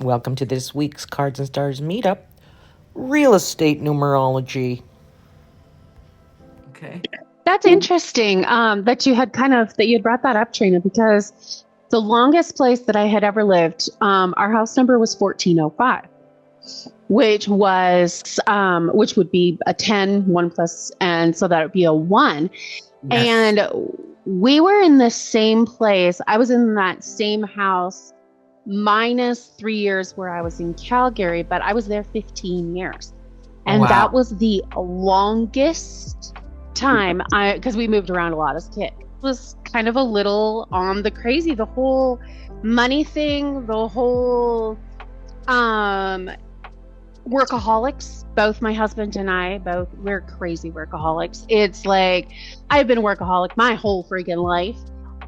Welcome to this week's Cards and Stars Meetup, Real Estate Numerology. Okay. That's interesting that you had brought that up, Trina, because the longest place that I had ever lived, our house number was 1405, which would be a 10, 1 plus, and so that would be a 1. Yes. And we were in the same place. I was in that same house minus 3 years where I was in Calgary, but I was there 15 years. And Wow. that was the longest time because we moved around a lot as kids. It was kind of a little on the crazy, the whole money thing, the whole workaholics. Both my husband and I, we're crazy workaholics. It's like I've been a workaholic my whole freaking life.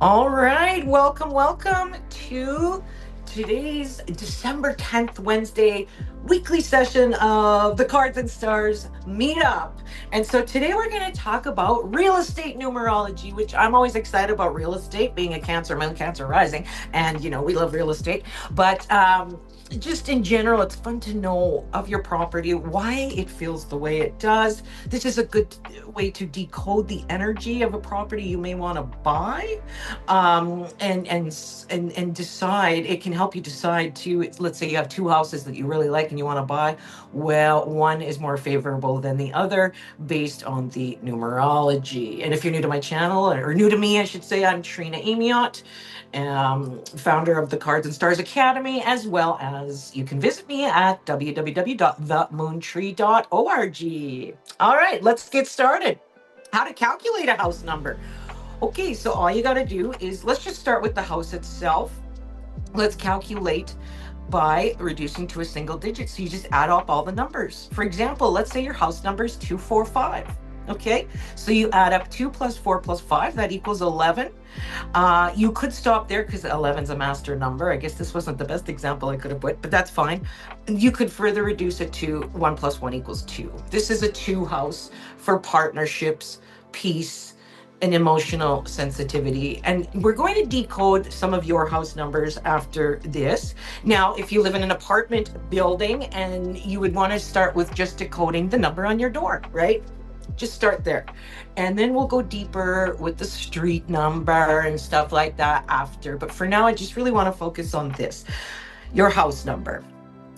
All right. Welcome to today's December 10th, Wednesday weekly session of the Cards and Stars Meetup. And so today we're going to talk about real estate numerology, which I'm always excited about real estate, being a Cancer moon, Cancer rising. And, we love real estate. But just in general, it's fun to know of your property, why it feels the way it does. This is a good way to decode the energy of a property you may want to buy, and decide. It can help you decide to, let's say you have two houses that you really like and you want to buy. Well, one is more favorable than the other based on the numerology. And if you're new to my channel, or new to me, I should say, I'm Trina Amiot, founder of the Cards and Stars Academy, as well as you can visit me at www.themoontree.org. All right, let's get started. How to calculate a house number. Okay, so all you got to do is, let's just start with the house itself. Let's calculate by reducing to a single digit. So you just add up all the numbers. For example, let's say your house number is 245. Okay, so you add up 2 plus 4 plus 5, that equals 11. You could stop there because 11 is a master number. I guess this wasn't the best example I could have put, but that's fine. You could further reduce it to 1 plus 1 equals 2. This is a 2 house for partnerships, peace, and emotional sensitivity. And we're going to decode some of your house numbers after this. Now, if you live in an apartment building, and you would want to start with just decoding the number on your door, right? Just start there. And then we'll go deeper with the street number and stuff like that after. But for now, I just really want to focus on this, your house number.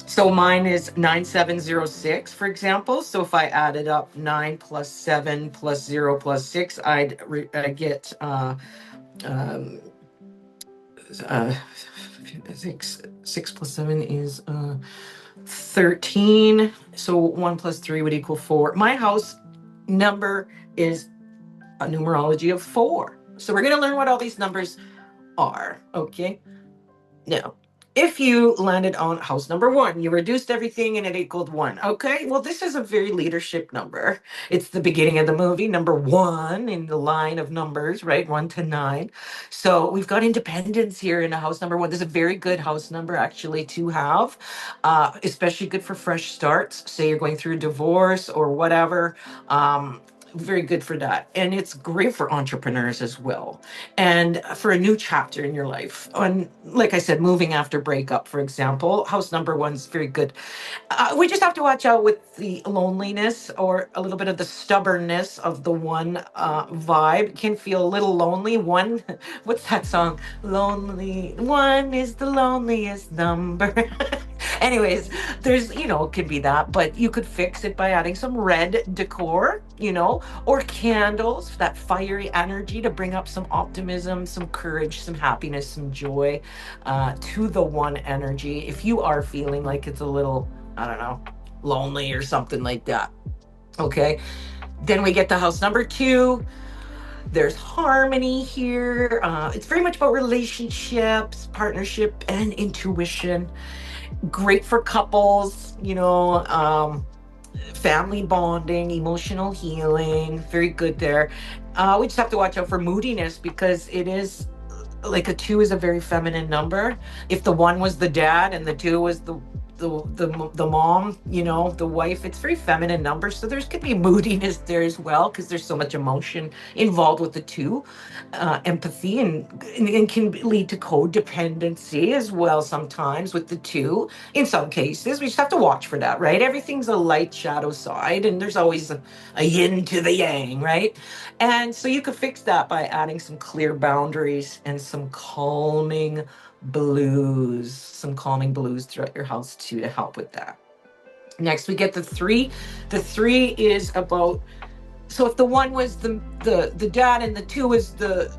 So mine is 9706, for example. So if I added up 9 plus 7 plus 0 plus 6, I'd get, I think 6 plus 7 is 13. So 1 plus 3 would equal 4. My house number is a numerology of 4. So we're going to learn what all these numbers are. Okay. Now, if you landed on house number 1, you reduced everything and it equaled 1. Okay, well, this is a very leadership number. It's the beginning of the movie, number 1 in the line of numbers, right? 1 to 9. So we've got independence here in a house number 1. This is a very good house number, actually, to have, especially good for fresh starts. Say you're going through a divorce or whatever. Very good for that. And it's great for entrepreneurs as well. And for a new chapter in your life. And like I said, moving after breakup, for example, house number 1 is very good. We just have to watch out with the loneliness, or a little bit of the stubbornness of the 1 vibe. Can feel a little lonely. 1, what's that song? Lonely 1 is the loneliest number. Anyways, there's, it could be that, but you could fix it by adding some red decor, or candles, that fiery energy to bring up some optimism, some courage, some happiness, some joy to the 1 energy. If you are feeling like it's a little, I don't know, lonely or something like that. Okay. Then we get to house number 2. There's harmony here. It's very much about relationships, partnership, and intuition. Great for couples, family bonding, emotional healing. Very good there. We just have to watch out for moodiness, because it is like a 2 is a very feminine number. If the 1 was the dad and the 2 was the the mom, the wife. It's very feminine number, so there's could be moodiness there as well because there's so much emotion involved with the two, empathy, and can lead to codependency as well sometimes with the two. In some cases, we just have to watch for that, right? Everything's a light shadow side, and there's always a yin to the yang, right? And so you could fix that by adding some clear boundaries and some calming blues throughout your house too to help with that. Next, we get the three. The three is about, so if the one was the dad and the two was the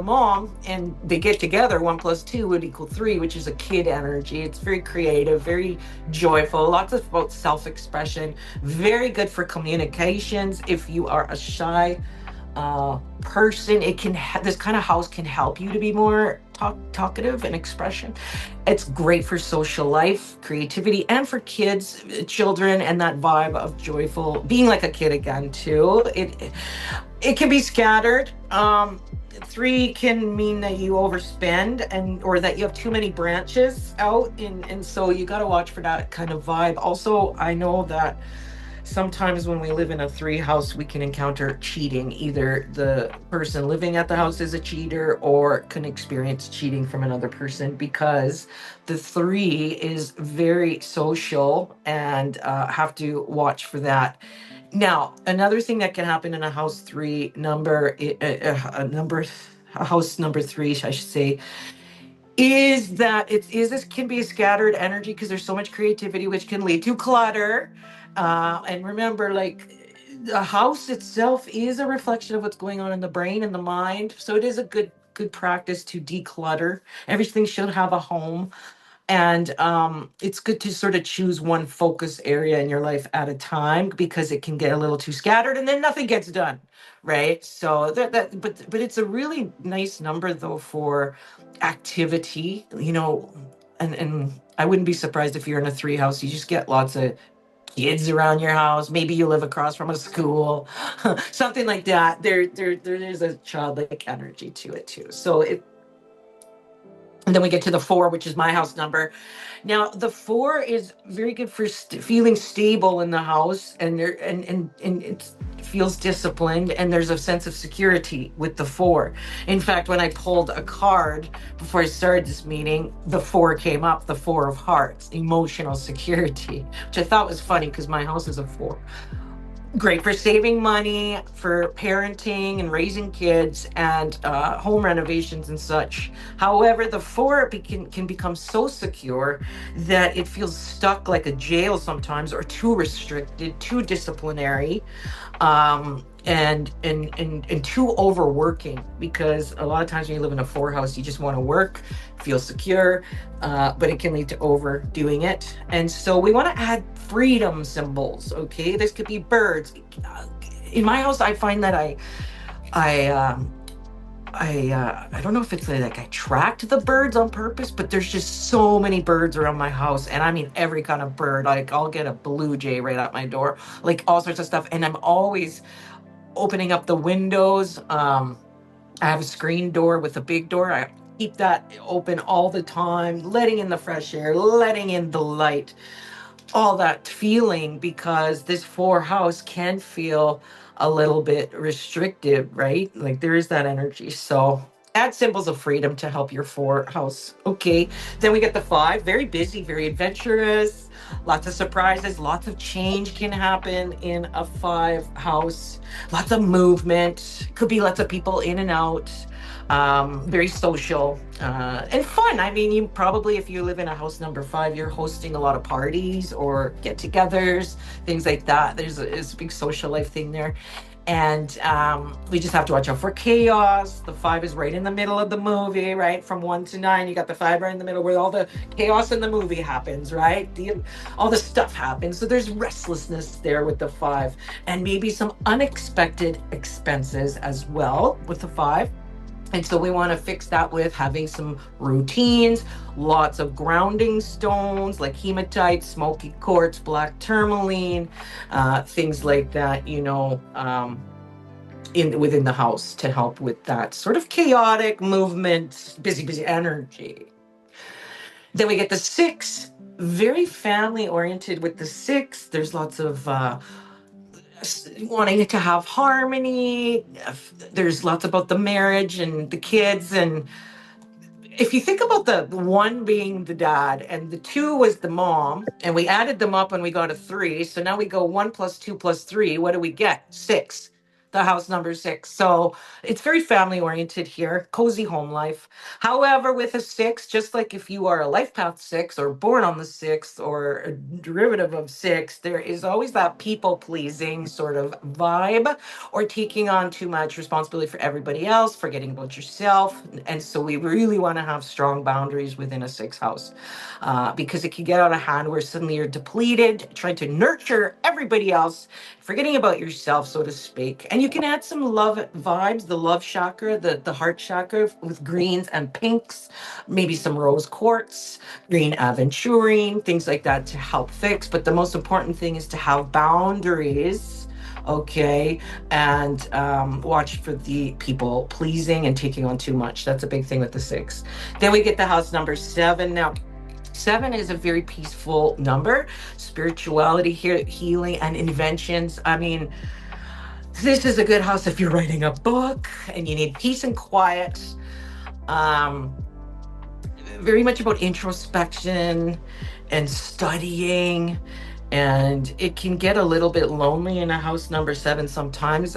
mom, and they get together, 1 + 2 would equal 3, which is a kid energy. It's very creative, very joyful, lots of about self-expression, very good for communications. If you are a shy person, this kind of house can help you to be more talkative and expression. It's great for social life, creativity, and for kids, children, and that vibe of joyful being like a kid again too. It can be scattered. 3 can mean that you overspend or that you have too many branches out, and so you got to watch for that kind of vibe. Also, I know that sometimes when we live in a 3 house, we can encounter cheating. Either the person living at the house is a cheater or can experience cheating from another person because the 3 is very social and have to watch for that. Now, another thing that can happen in a house 3 number, house number 3, I should say, is that this can be a scattered energy because there's so much creativity, which can lead to clutter. And remember, like, the house itself is a reflection of what's going on in the brain and the mind. So it is a good practice to declutter. Everything should have a home. And it's good to sort of choose one focus area in your life at a time because it can get a little too scattered and then nothing gets done, right? So but it's a really nice number though for activity, and I wouldn't be surprised if you're in a 3 house, you just get lots of kids around your house. Maybe you live across from a school, something like that. There is a childlike energy to it too. And then we get to the 4, which is my house number. Now, the 4 is very good for feeling stable in the house, and it feels disciplined, and there's a sense of security with the 4. In fact, when I pulled a card before I started this meeting, the 4 came up, the 4 of Hearts, emotional security, which I thought was funny because my house is a 4. Great for saving money, for parenting and raising kids, and home renovations and such. However, the 4 can become so secure that it feels stuck like a jail sometimes, or too restricted, too disciplinary, and too overworking, because a lot of times when you live in a 4 house, you just want to work, feel secure, but it can lead to overdoing it. And so we want to add freedom symbols. Okay, this could be birds. In my house, I find that I don't know if it's like I attract the birds on purpose, but there's just so many birds around my house, and I mean every kind of bird. Like, I'll get a blue jay right at my door, like all sorts of stuff, and I'm always opening up the windows. I have a screen door with a big door. I keep that open all the time, letting in the fresh air, letting in the light, all that feeling, because this 4 house can feel a little bit restrictive, right? Like, there is that energy. So add symbols of freedom to help your 4 house. Okay, then we get the 5, very busy, very adventurous, lots of surprises, lots of change can happen in a 5 house, lots of movement, could be lots of people in and out, very social, and fun. I mean, you probably, if you live in a house number 5, you're hosting a lot of parties or get-togethers, things like that. There's a big social life thing there. And we just have to watch out for chaos. The 5 is right in the middle of the movie, right? From 1 to 9, you got the 5 right in the middle where all the chaos in the movie happens, right? All the stuff happens. So there's restlessness there with the 5, and maybe some unexpected expenses as well with the 5. And so we want to fix that with having some routines, lots of grounding stones like hematite, smoky quartz, black tourmaline, things like that, within the house to help with that sort of chaotic movement, busy energy. Then we get the 6. very family oriented with the 6. There's lots of wanting to have harmony. There's lots about the marriage and the kids. And if you think about the 1 being the dad and the 2 was the mom, and we added them up and we got a 3. So now we go 1 plus 2 plus 3. What do we get? 6. The house number 6. So it's very family oriented here, cozy home life. However, with a 6, just like if you are a life path 6 or born on the 6th or a derivative of 6, there is always that people pleasing sort of vibe, or taking on too much responsibility for everybody else, forgetting about yourself. And so we really want to have strong boundaries within a 6 house, because it can get out of hand where suddenly you're depleted, trying to nurture everybody else, forgetting about yourself, so to speak. And you can add some love vibes, the love chakra, the heart chakra, with greens and pinks, maybe some rose quartz, green aventurine, things like that to help fix. But the most important thing is to have boundaries, okay, and watch for the people pleasing and taking on too much. That's a big thing with the 6. Then we get the house number 7. Now, 7 is a very peaceful number. Spirituality here, healing and inventions. I mean, this is a good house if you're writing a book and you need peace and quiet. Very much about introspection and studying. And it can get a little bit lonely in a house number 7 sometimes.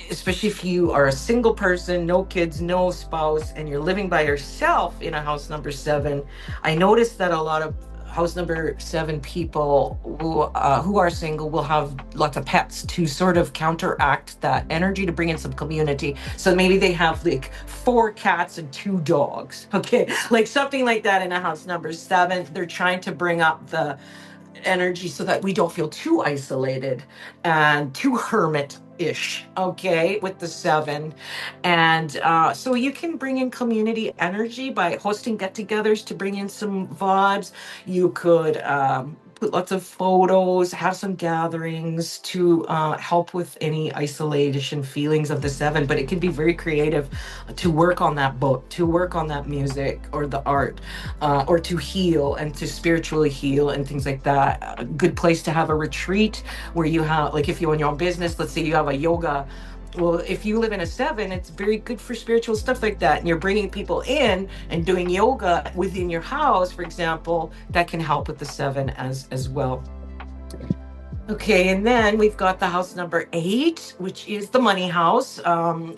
Especially if you are a single person, no kids, no spouse, and you're living by yourself in a house number 7. I noticed that a lot of house number 7 people who are single will have lots of pets to sort of counteract that energy, to bring in some community. So maybe they have like 4 cats and 2 dogs, okay, like something like that in a house number 7. They're trying to bring up the energy so that we don't feel too isolated and too hermit-ish, okay, with the 7. And so you can bring in community energy by hosting get-togethers to bring in some vibes. You could put lots of photos, have some gatherings to help with any isolation feelings of the 7. But it can be very creative to work on that book, to work on that music or the art, or to heal and to spiritually heal and things like that. A good place to have a retreat where you have, like if you own your own business, let's say you have a yoga. Well, if you live in a 7, it's very good for spiritual stuff like that. And you're bringing people in and doing yoga within your house, for example, that can help with the 7 as well. Okay, and then we've got the house number 8, which is the money house.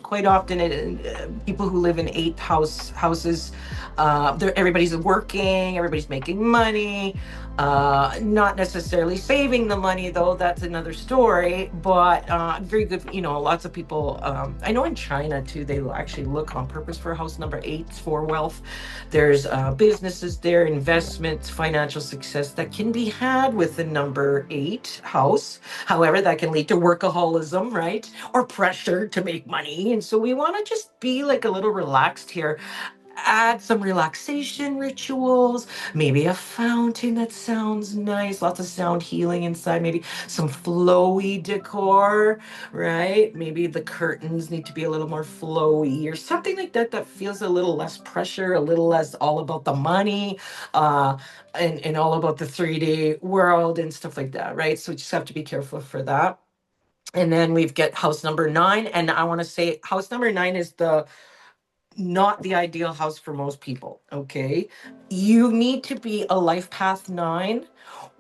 Quite often, people who live in 8 houses, everybody's working, everybody's making money. Not necessarily saving the money, though. That's another story. But very good. Lots of people. I know in China too, they actually look on purpose for house number 8 for wealth. There's businesses there, investments, financial success that can be had with the number 8 house. However, that can lead to workaholism, right? Or pressure to make money. And so we want to just be like a little relaxed here. Add some relaxation rituals, maybe a fountain that sounds nice, lots of sound healing inside, maybe some flowy decor, right? Maybe the curtains need to be a little more flowy or something like that, that feels a little less pressure, a little less all about the money, and all about the 3D world and stuff like that, right? So we just have to be careful for that. And then we've got house number 9. And I want to say house number 9 is not the ideal house for most people, okay? You need to be a life path 9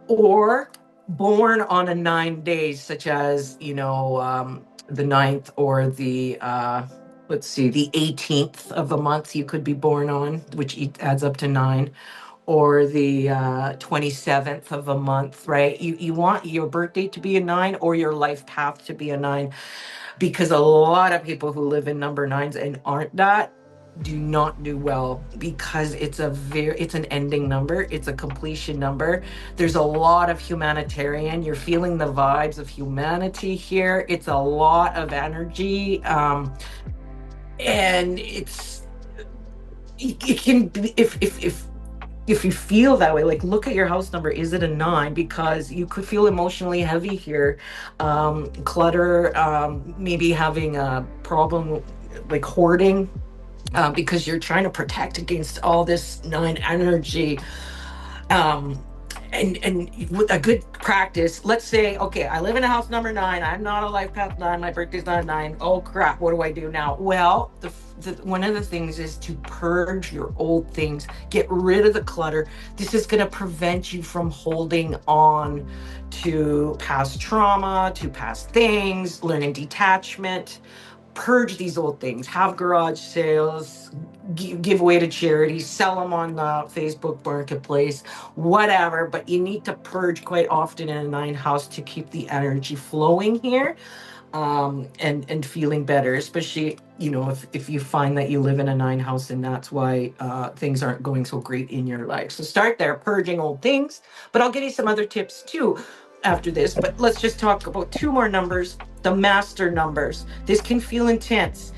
or born on a 9 days, such as, the 9th or the, the 18th of the month you could be born on, which adds up to 9, or the 27th of a month, right? You want your birthday to be a 9 or your life path to be a 9, because a lot of people who live in number 9s and aren't that do not do well, because it's an ending number, it's a completion number. There's a lot of humanitarian, you're feeling the vibes of humanity here. It's a lot of energy, and it can be, if you feel that way, like look at your house number. Is it a 9? Because you could feel emotionally heavy here, clutter, maybe having a problem like hoarding, because you're trying to protect against all this 9 energy. Um, and with a good practice, let's say, okay, I live in a house number 9. I'm not a life path 9. My birthday's not 9. Oh crap! What do I do now? Well, one of the things is to purge your old things, get rid of the clutter. This is going to prevent you from holding on to past trauma, to past things, learning detachment. Purge these old things, have garage sales, give away to charities, sell them on the Facebook marketplace, whatever. But you need to purge quite often in a 9 house to keep the energy flowing here, and feeling better, especially, if you find that you live in a 9 house and that's why things aren't going so great in your life. So start there, purging old things. But I'll give you some other tips too after this. But let's just talk about 2 more numbers. The master numbers. This can feel intense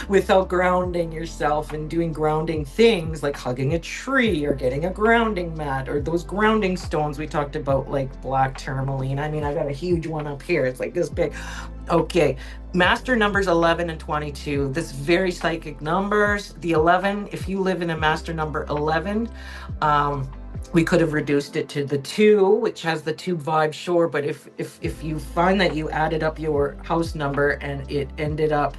without grounding yourself and doing grounding things like hugging a tree or getting a grounding mat or those grounding stones we talked about, like black tourmaline. I mean, I got a huge one up here. It's like this big. Okay, master numbers 11 and 22. This very psychic numbers. The 11, if you live in a master number 11, we could have reduced it to the 2, which has the 2 vibe, sure. But if you find that you added up your house number and it ended up,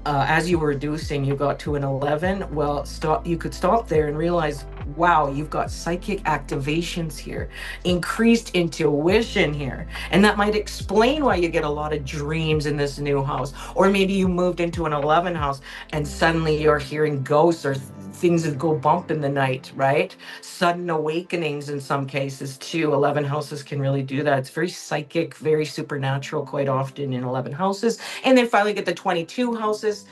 as you were reducing, you got to an 11, well, you could stop there and realize, wow, you've got psychic activations here, increased intuition here. And that might explain why you get a lot of dreams in this new house. Or maybe you moved into an 11 house and suddenly you're hearing ghosts or things that go bump in the night, right? Sudden awakenings in some cases too. 11 houses can really do that. It's very psychic, very supernatural quite often in 11 houses. And then finally get the 22 houses.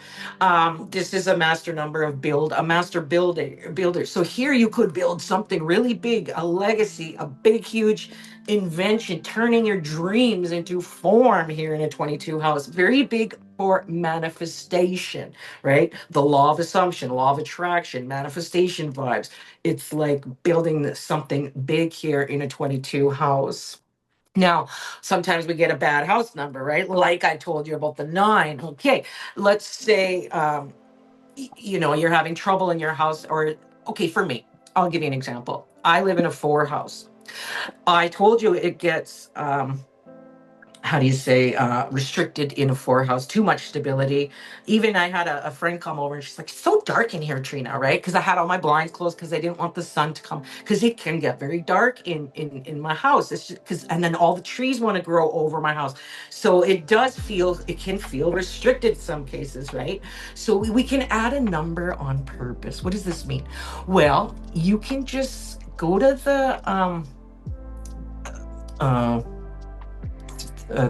This is a master number of a master builder. So here you could build something really big, a legacy, a big, huge invention, turning your dreams into form here in a 22 house. Very big for manifestation, right? The law of assumption, law of attraction, manifestation vibes. It's like building something big here in a 22 house. Now, sometimes we get a bad house number, right? Like I told you about the 9. Okay, let's say, you're having trouble in your house, or, okay, for me, I'll give you an example. I live in a 4 house. I told you it gets, how do you say, restricted in a 4 house, too much stability. Even I had a friend come over and she's like, it's so dark in here, Trina, right? Because I had all my blinds closed because I didn't want the sun to come, because it can get very dark in my house. It's just because, and then all the trees want to grow over my house. So it can feel restricted in some cases, right? So we can add a number on purpose. What does this mean? Well, you can just go to the,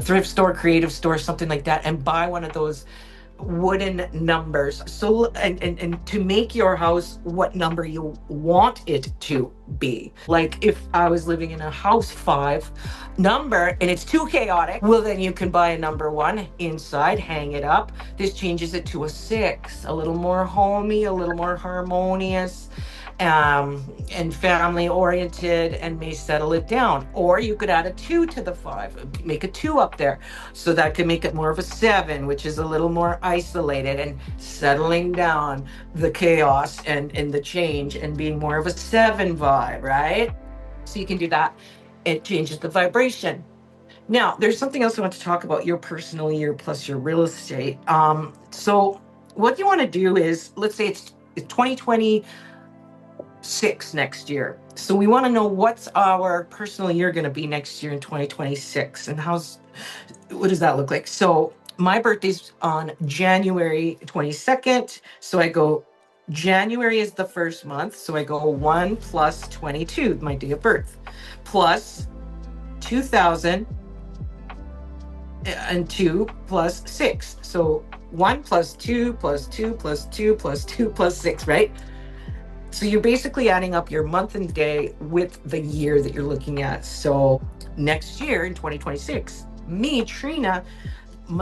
thrift store, creative store, something like that, and buy one of those wooden numbers. So, and to make your house what number you want it to be. Like if I was living in a house 5 number and it's too chaotic, well, then you can buy a number 1 inside, hang it up. This changes it to a 6, a little more homey, a little more harmonious, and family oriented, and may settle it down. Or you could add a 2 to the 5, make a 2 up there. So that could make it more of a 7, which is a little more isolated and settling down the chaos and the change and being more of a 7 vibe, right? So you can do that. It changes the vibration. Now, there's something else I want to talk about, your personal year plus your real estate. So what you want to do is, let's say it's 2026 next year. So we want to know what's our personal year going to be next year in 2026, and what does that look like? So my birthday's on January 22nd. So I go, January is the first month. So I go 1 plus 22, my day of birth, plus 2000 and 2 plus 6. So 1 plus 2 plus 2 plus 2 plus 2 plus 6, right? So you're basically adding up your month and day with the year that you're looking at. So next year in 2026, me, Trina,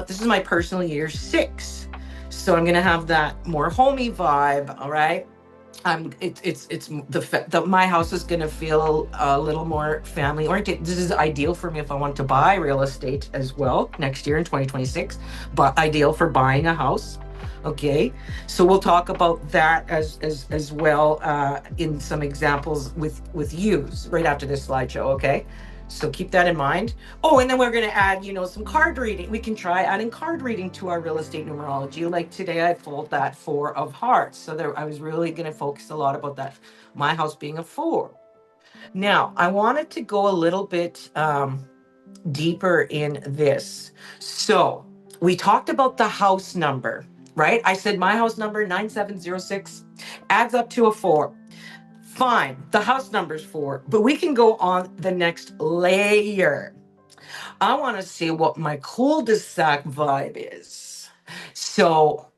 this is my personal year 6. So I'm going to have that more homey vibe. All right. My house is going to feel a little more family oriented. This is ideal for me if I want to buy real estate as well next year in 2026, but ideal for buying a house. Okay, so we'll talk about that as well in some examples with yous right after this slideshow. Okay, so keep that in mind. Oh, and then we're going to add, some card reading. We can try adding card reading to our real estate numerology. Like today, I pulled that Four of Hearts, so I was really going to focus a lot about that. My house being a four. Now, I wanted to go a little bit deeper in this. So we talked about the house number, right? I said my house number 9706 adds up to a four. Fine, the house number's four, but we can go on the next layer. I want to see what my cul-de-sac vibe is. So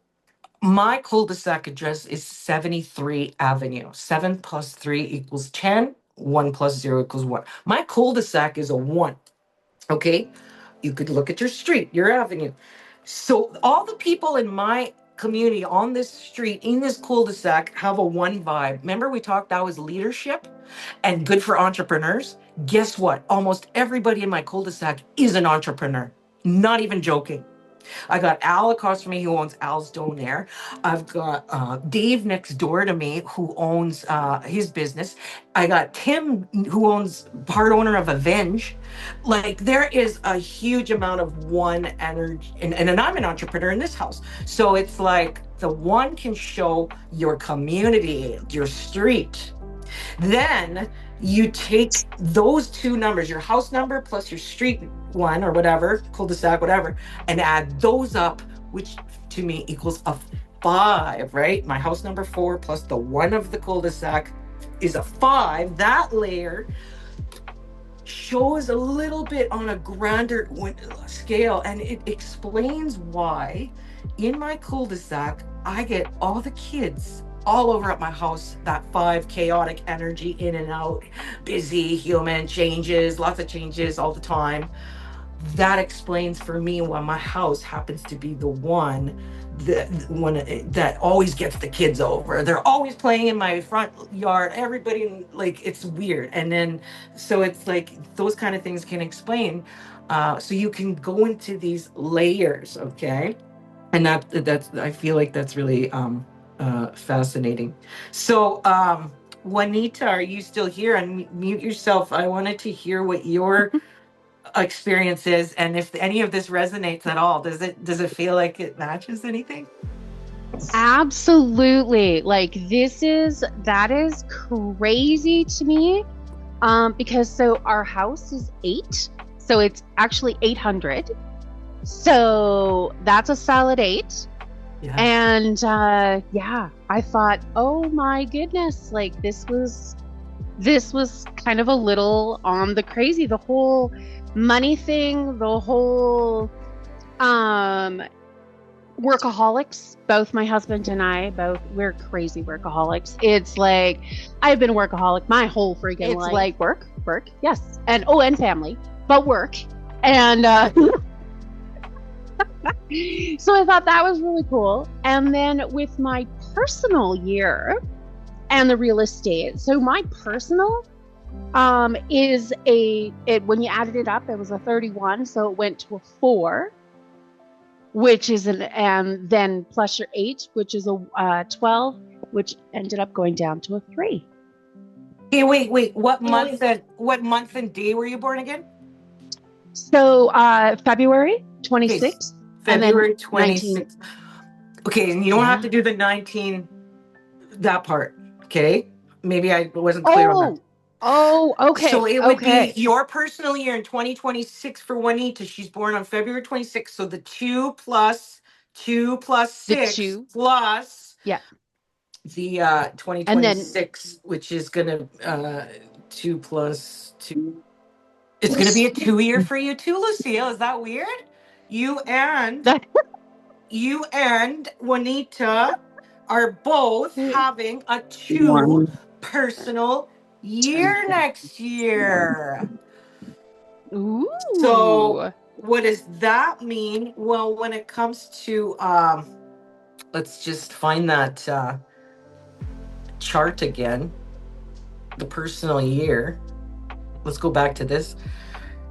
my cul-de-sac address is 73 Avenue. 7 plus 3 equals 10. 1 plus 0 equals 1. My cul-de-sac is a 1. Okay? You could look at your street, your avenue. So all the people in my community on this street, in this cul-de-sac, have a 1 vibe. Remember we talked that was leadership and good for entrepreneurs? Guess what? Almost everybody in my cul-de-sac is an entrepreneur. Not even joking. I got Al across from me who owns Al's Donaire. I've got Dave next door to me who owns his business. I got Tim who owns part owner of Avenge. Like there is a huge amount of one energy, and I'm an entrepreneur in this house. So it's like the one can show your community, your street. Then you take those two numbers, your house number plus your street one or whatever, cul-de-sac, whatever, and add those up, which to me equals a 5, right? My house number 4 plus the 1 of the cul-de-sac is a 5. That layer shows a little bit on a grander scale, and it explains why in my cul-de-sac I get all the kids all over at my house, that 5 chaotic energy in and out, busy human changes, lots of changes all the time. That explains for me why my house happens to be the one that always gets the kids over. They're always playing in my front yard. Everybody, like, it's weird. And then so it's like those kind of things can explain. So you can go into these layers, okay? And that's I feel like that's really fascinating. So Juanita, are you still here? Unmute yourself. I wanted to hear what your experience is, and if any of this resonates at all. Does it feel like it matches anything? Absolutely. Like that is crazy to me. Because so our house is 8, so it's actually 800. So that's a solid 8. Yeah. And yeah, I thought, oh my goodness, like this was kind of a little on the crazy, the whole money thing, the whole workaholics. Both my husband and I, we're crazy workaholics. It's like I've been a workaholic my whole freaking life. It's like work, yes, and family, but work. And so I thought that was really cool. And then with my personal year and the real estate, so my personal is when you added it up, it was a 31, so it went to a 4, which is and then plus your 8, which is a 12, which ended up going down to a 3. Hey, wait. What month and day were you born again? So February 26th. February 26th. Okay, and you don't have to do the 19, that part. Okay, maybe I wasn't clear on that. Oh, okay. So it would be your personal year in 2026 for Juanita. She's born on February 26th. So the 2 plus 6 plus the 2026, which is going to 2 plus 2. It's going to be a 2 year for you too, Lucille. Is that weird? You and Juanita are both having a 2 personal year next year. Ooh. So what does that mean? Well, when it comes to let's just find that chart again. The personal year. Let's go back to this.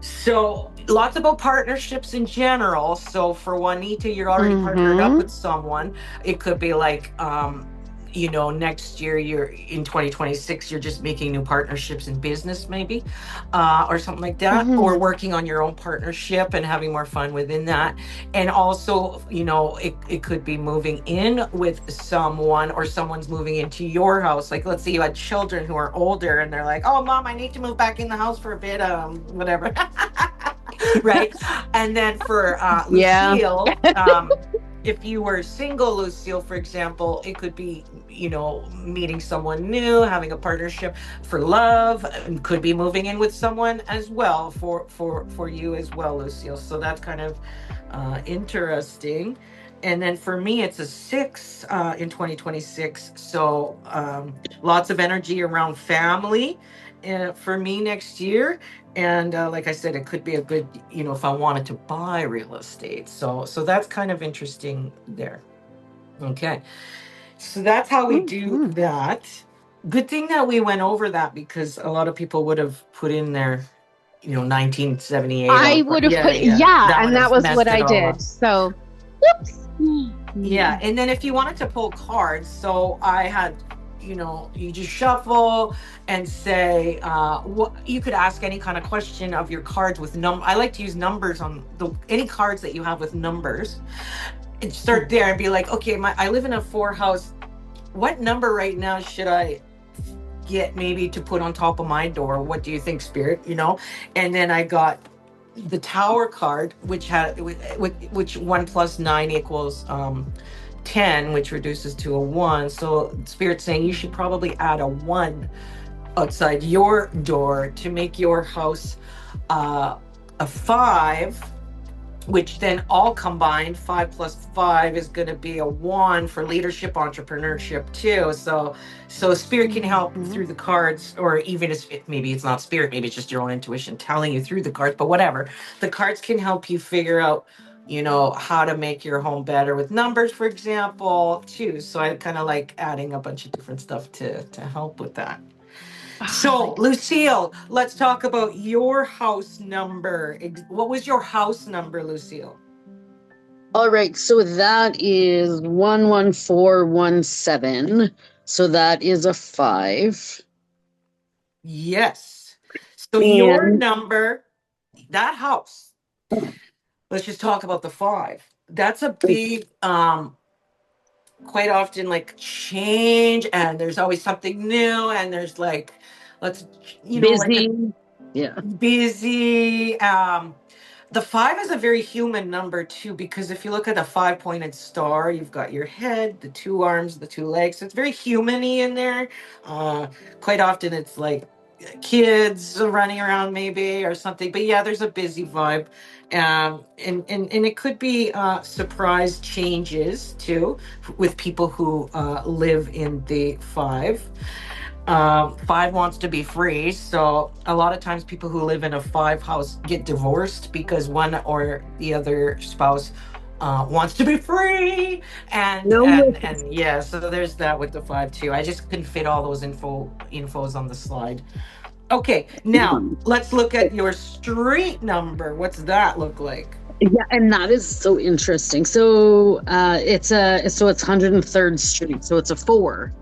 So lots about partnerships in general. So for Juanita, you're already partnered up Mm-hmm. with someone. It could be like, next year, you're in 2026, you're just making new partnerships in business, maybe, or something like that, or Mm-hmm. working on your own partnership and having more fun within that. And also, it could be moving in with someone, or someone's moving into your house. Like, let's say you had children who are older and they're like, oh, mom, I need to move back in the house for a bit, whatever. Right. And then for Yeah. Lucille, if you were single, Lucille, for example, it could be, meeting someone new, having a partnership for love, and could be moving in with someone as well for you as well, Lucille. So that's kind of interesting. And then for me, it's a 6 in 2026. So lots of energy around family for me next year. And like I said, it could be a good, if I wanted to buy real estate. So that's kind of interesting there. Okay. So that's how we do Mm-hmm. that. Good thing that we went over that, because a lot of people would have put in their, 1978 I or, would have yeah, put, yeah. yeah, That would and that have was what messed it I all up. did. So, whoops. Yeah, and then if you wanted to pull cards, so I had, you just shuffle and say, what you could ask any kind of question of your cards with I like to use numbers on any cards that you have with numbers, and start there and be like, okay, I live in a 4 house. What number right now should I get maybe to put on top of my door? What do you think, Spirit? And then I got the Tower card, which had which 1 plus 9 equals 10, which reduces to a 1. So Spirit's saying you should probably add a 1 outside your door to make your house a 5, which then all combined, 5 plus 5 is going to be a 1 for leadership, entrepreneurship too. So Spirit can help Mm-hmm. through the cards, or even if maybe it's not Spirit, maybe it's just your own intuition telling you through the cards, but whatever. The cards can help you figure out, how to make your home better with numbers, for example, too. So I kind of like adding a bunch of different stuff to help with that. I So, like it. Lucille, let's talk about your house number. What was your house number, Lucille? All right, so that is 11417. So that is a 5. Yes. So your And number, that house, let's just talk about the 5. That's a big, quite often, like, change, and there's always something new, and there's like, let's, like a busy. Yeah. busy. The 5 is a very human number too, because if you look at a 5 pointed star, you've got your head, the 2 arms, the 2 legs. So it's very human-y in there. Quite often it's like kids running around maybe or something. But yeah, there's a busy vibe. And it could be surprise changes too with people who live in the 5. 5 wants to be free. So a lot of times people who live in a 5 house get divorced because one or the other spouse wants to be free. And No and way. and yeah, so there's that with the 5 too. I just couldn't fit all those infos on the slide. Okay, now let's look at your street number. What's that look like? Yeah, and that is so interesting. So it's 103rd Street. So it's a 4.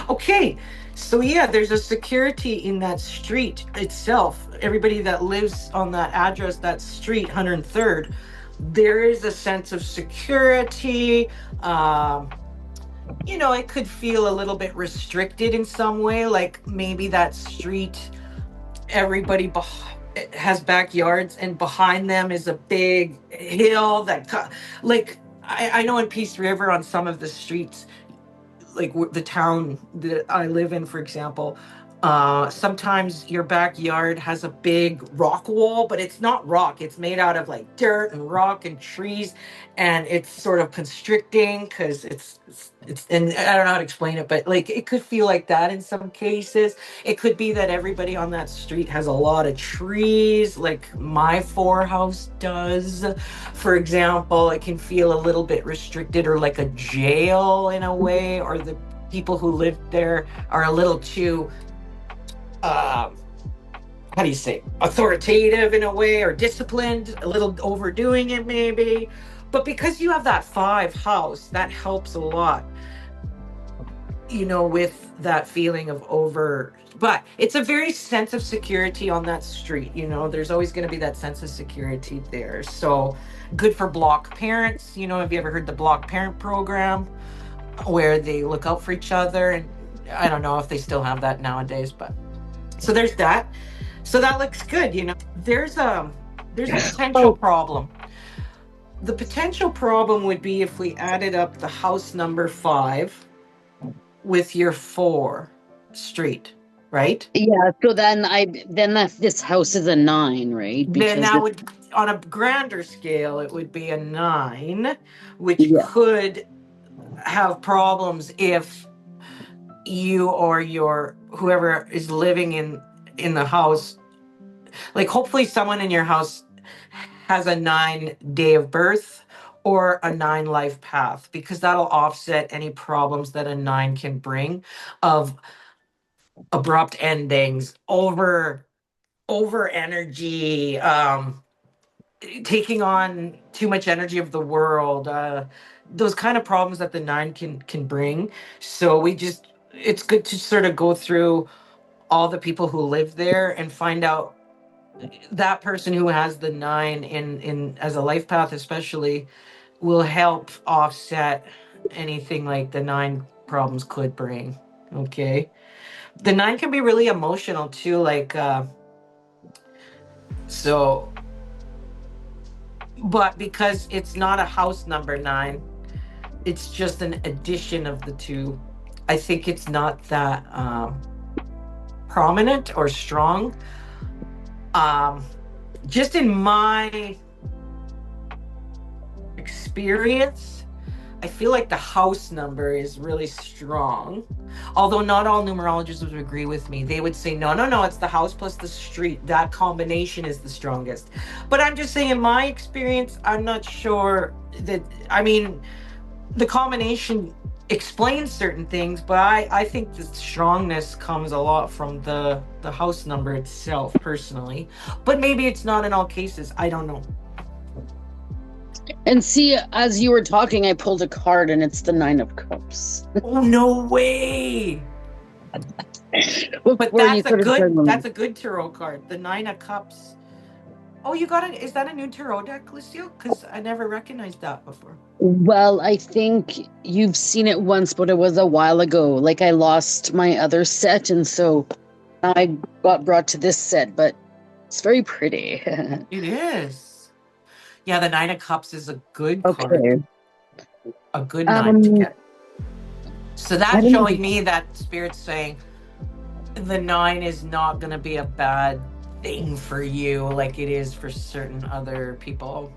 Okay, so yeah, there's a security in that street itself. Everybody that lives on that address, that street, 103rd, there is a sense of security. It could feel a little bit restricted in some way, like maybe that street, everybody has backyards, and behind them is a big hill like, I know in Peace River on some of the streets, like the town that I live in, for example, sometimes your backyard has a big rock wall, but it's not rock. It's made out of like dirt and rock and trees, and it's sort of constricting because and I don't know how to explain it, but like it could feel like that in some cases. It could be that everybody on that street has a lot of trees, like my 4 house does. For example, it can feel a little bit restricted, or like a jail in a way, or the people who live there are a little too, uh, how do you say, authoritative in a way, or disciplined, a little overdoing it maybe. But because you have that 5 house, that helps a lot, with that feeling of over. But it's a very sense of security on that street. There's always going to be that sense of security there. So good for block parents. Have you ever heard the block parent program, where they look out for each other? And I don't know if they still have that nowadays, but so there's that. So that looks good. There's a potential problem. The potential problem would be if we added up the house number 5 with your 4 street, right? Yeah. So then this house is a 9, right? Then Because that would, on a grander scale, it would be a 9, which yeah. could have problems if you or your whoever is living in the house, like hopefully someone in your house has a 9 day of birth or a 9 life path, because that'll offset any problems that a 9 can bring of abrupt endings, over energy, taking on too much energy of the world, those kind of problems that the 9 can bring. So it's good to sort of go through all the people who live there and find out that person who has the 9 in as a life path especially will help offset anything like the 9 problems could bring. Okay. The 9 can be really emotional too, like so, but because it's not a house number 9, it's just an addition of the 2. I think it's not that prominent or strong. Just in my experience, I feel like the house number is really strong. Although not all numerologists would agree with me. They would say, no, it's the house plus the street. That combination is the strongest. But I'm just saying, in my experience, I'm not sure that, the combination explains certain things, but I think the strongness comes a lot from the house number itself, personally. But maybe it's not in all cases. I don't know. And see, as you were talking, I pulled a card, and it's the 9 of Cups. Oh, no way! But that's a good tarot card. The 9 of Cups. Oh, you got it. Is that a new tarot deck, Lucio? Because I never recognized that before. Well, I think you've seen it once, but it was a while ago. Like, I lost my other set, and so I got brought to this set, but it's very pretty. It is. Yeah, the 9 of Cups is a good card. A good 9 to get. So that's showing me that Spirit's saying the 9 is not going to be a bad thing for you like it is for certain other people.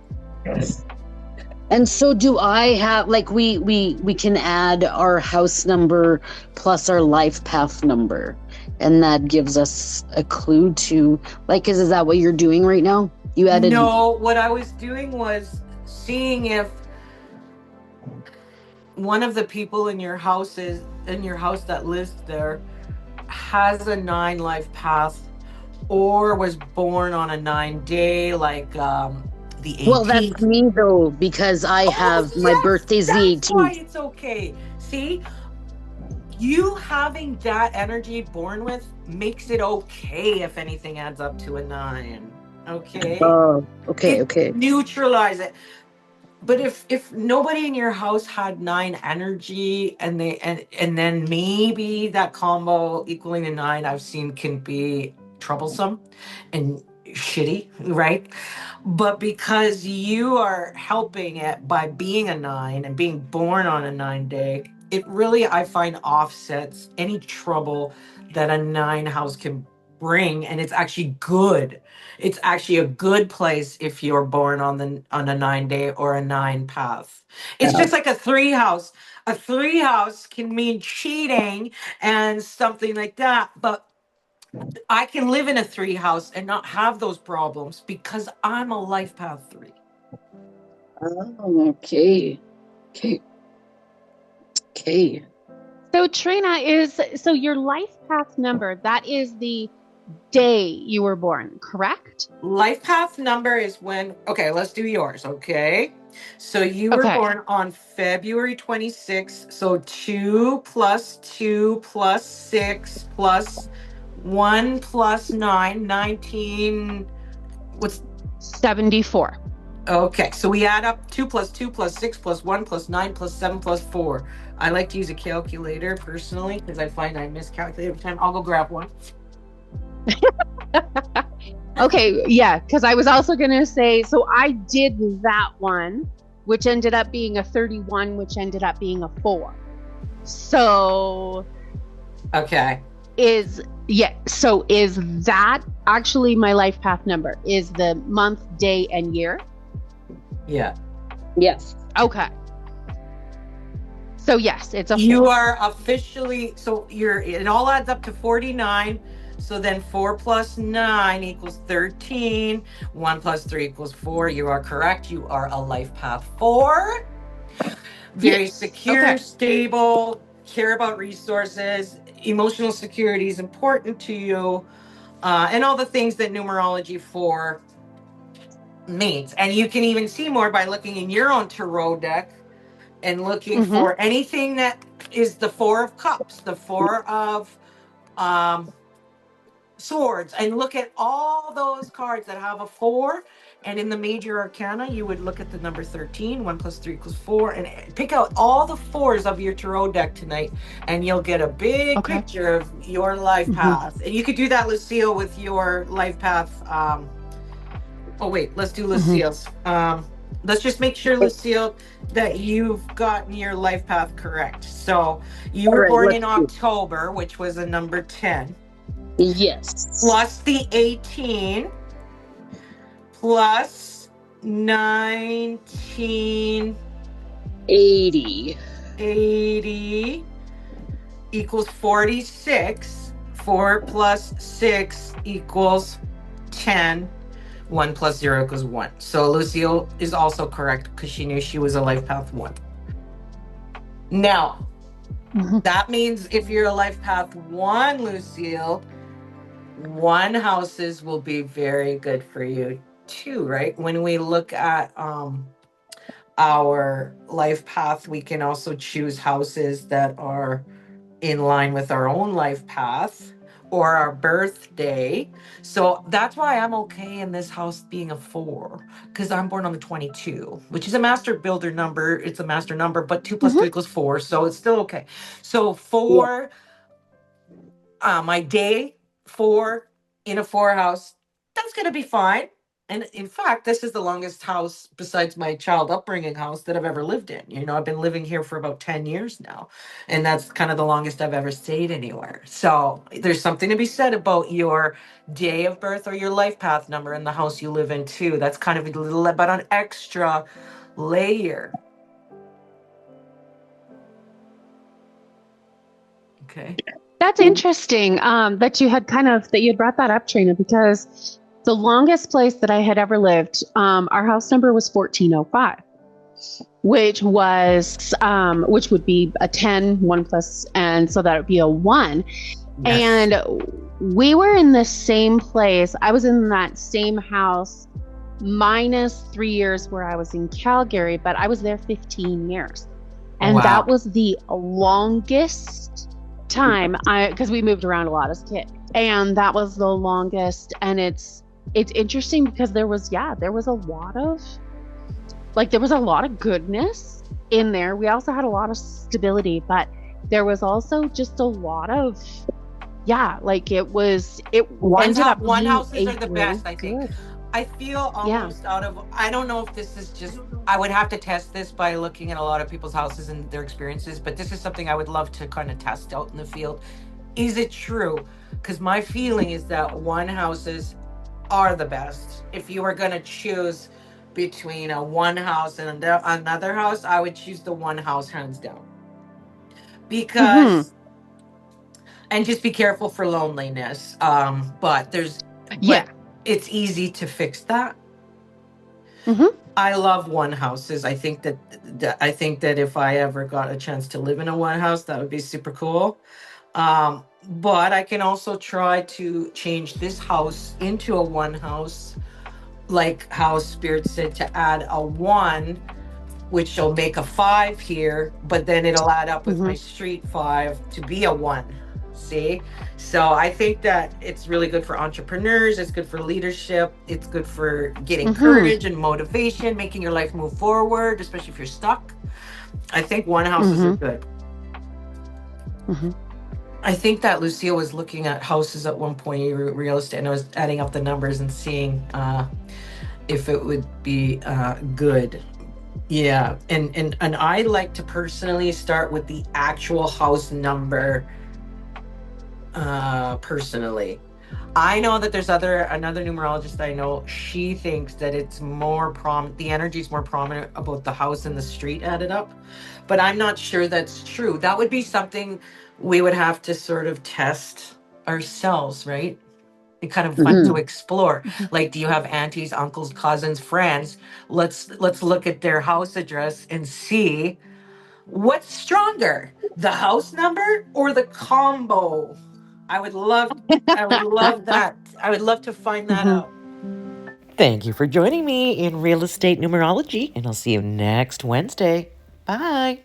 And so do I have, like, we can add our house number plus our life path number, and that gives us a clue to, like, is that what you're doing right now? You added? No, what I was doing was seeing if one of the people in your house that lives there has a 9 life path or was born on a 9 day, like the 18th. Well, that's me though, because I have my birthday's the 18th. That's why it's okay. See, you having that energy born with makes it okay if anything adds up to a 9. Okay. Oh, okay. Neutralize it. But if nobody in your house had 9 energy, and then maybe that combo equaling a 9 I've seen can be troublesome and shitty, right? But because you are helping it by being a 9 and being born on a 9 day, it really, I find, offsets any trouble that a 9 house can bring, and it's actually good. It's actually a good place if you're born on a 9 day or a 9 path. It's just like a 3 house. A 3 house can mean cheating and something like that, but I can live in a 3 house and not have those problems because I'm a life path 3. Oh, okay. So Trina, so your life path number, that is the day you were born, correct? Life path number is when, okay, let's do yours, okay? So you were Okay. born on February 26th. So 2 plus 2 plus 6 plus 1 plus 9, 19. What's 74. okay? So we add up 2 plus 2 plus 6 plus 1 plus 9 plus 7 plus 4. I like to use a calculator personally because I find I miscalculate every time. I'll go grab one. Okay, yeah, because I was also going to say, so I did that one, which ended up being a 31, which ended up being a 4. So Okay. is that actually my life path number? Is the month, day, and year? Yeah. Yes. Okay. So yes, it's a 4. You are officially, so it all adds up to 49. So then 4 plus 9 equals 13. 1 plus 3 equals 4. You are correct. You are a life path 4. Very Yes. secure, Okay. stable, care about resources. Emotional security is important to you. And all the things that numerology 4 means. And you can even see more by looking in your own tarot deck and looking for anything that is the 4 of cups, the 4 of swords, and look at all those cards that have a 4. And in the major arcana, you would look at the number 13. 1 plus 3 equals 4, and pick out all the 4s of your tarot deck tonight, and you'll get a big picture of your life path. And you could do that, Lucille, with your life path. Oh wait, let's do Lucille's. Let's just make sure, Lucille, that you've gotten your life path correct. So you were born in October, which was a number 10. Yes. Plus the 18 plus 1980 equals 46. 4 plus 6 equals 10. 1 plus 0 equals 1. So Lucille is also correct because she knew she was a life path 1. Now, that means if you're a life path 1, Lucille, 1 houses will be very good for you too, right? When we look at our life path, we can also choose houses that are in line with our own life path or our birthday. So that's why I'm okay in this house being a 4, because I'm born on the 22, which is a master builder number. It's a master number, but 2 plus 2 equals 4. So it's still okay. So 4, my day 4 in a 4 house, that's going to be fine. And in fact, this is the longest house besides my child upbringing house that I've ever lived in. You know, I've been living here for about 10 years now, and that's kind of the longest I've ever stayed anywhere. So there's something to be said about your day of birth or your life path number in the house you live in too. That's kind of a little, but an extra layer. Okay. That's interesting that you had brought that up, Trina, because the longest place that I had ever lived, our house number was 1405, which would be a 10, 1 plus, and so that would be a 1. Yes. And we were in the same place. I was in that same house minus 3 years where I was in Calgary, but I was there 15 years. And that was the longest time because we moved around a lot as a kid, and that was the longest. And it's interesting because there was a lot of goodness in there. We also had a lot of stability, but there was also just a lot of one houses are the best, I think. Good. I feel almost I don't know if this is just, I would have to test this by looking at a lot of people's houses and their experiences, but this is something I would love to kind of test out in the field. Is it true? Because my feeling is that 1 houses are the best. If you were going to choose between a 1 house and another house, I would choose the 1 house hands down. Because, and just be careful for loneliness. But it's easy to fix that. I love 1 houses. I think that if I ever got a chance to live in a 1 house, that would be super cool. But I can also try to change this house into a 1 house, like how Spirit said, to add a 1, which will make a 5 here, but then it'll add up with my street 5 to be a 1. See? So I think that it's really good for entrepreneurs. It's good for leadership. It's good for getting courage and motivation, making your life move forward, especially if you're stuck. I think 1 houses are good. I think that Lucia was looking at houses at one point, real estate, and I was adding up the numbers and seeing if it would be good. Yeah, and I like to personally start with the actual house number. Personally, I know that there's another numerologist I know. She thinks that it's more the energy is more prominent about the house and the street added up, but I'm not sure that's true. That would be something we would have to sort of test ourselves, right? It's kind of fun to explore. Like, do you have aunties, uncles, cousins, friends? Let's look at their house address and see what's stronger, the house number or the combo. I would love that. I would love to find that out. Thank you for joining me in Real Estate Numerology, and I'll see you next Wednesday. Bye.